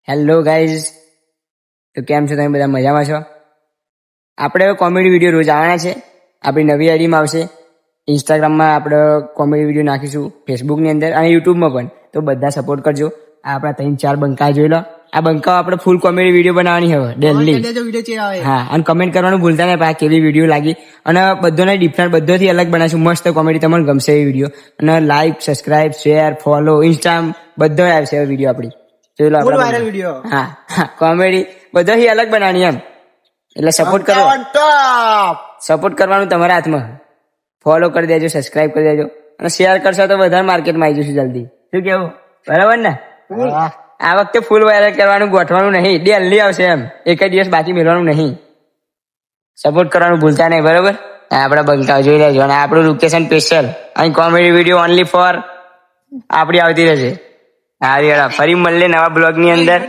Hello guys, તો કેમ છો? તમે બધા મજામાં છો? આપણે કોમેડી વિડીયો રોજ આવવાના છે. આપણી નવી આઈડીમાં આવશે. ઇન્સ્ટાગ્રામમાં આપણે કોમેડી વિડીયો નાખીશું, ફેસબુકની અંદર અને યુટ્યુબમાં પણ. તો બધા સપોર્ટ કરજો. આ આપણા 3-4 બંકા જોઈ લો. આ બંકાઓ આપણે ફૂલ કોમેડી વિડીયો બનાવવાની હવે ડેલી. હા, અને કમેન્ટ કરવાનું ભૂલતા નહીં આ કેવી વિડીયો લાગી. અને બધાને ડિફરન્ટ, બધોથી અલગ બનાવીશું. મસ્ત કોમેડી તમને ગમશે એ વિડીયો. અને like, subscribe, share, follow, Insta બધો આવશે વિડીયો આપણી. જોઈ લો વાયરલ વિડીયો. હા, કોમેડી બધાથી અલગ બનાવવાની એમ. એટલે સપોર્ટ કરો. સપોર્ટ કરવાનું તમારા હાથમાં. ફોલો કરી દેજો, સબસ્ક્રાઇબ કરી દેજો અને શેર કરશો તો વધારે માર્કેટમાં આવી જશું જલ્દી. શું કેવું? બરાબર ને? આ વખતે ફૂલ વાયરલ કરવાનું, ગોઠવાનું નહીં. ડેલી આવશે એમ. એક જ દિવસ બાકી મેળવાનું નહીં. સપોર્ટ કરવાનું ભૂલતા નહીં. બરાબર? આપડા બંકાઓ જોઈ લેજો. અને આપણું લોકેશન સ્પેશિયલ અહીં કોમેડી વિડીયો ઓનલી ફોર આપડી આવતી રહેશે. હા, ફરી મળીએ નવા બ્લોગ ની અંદર.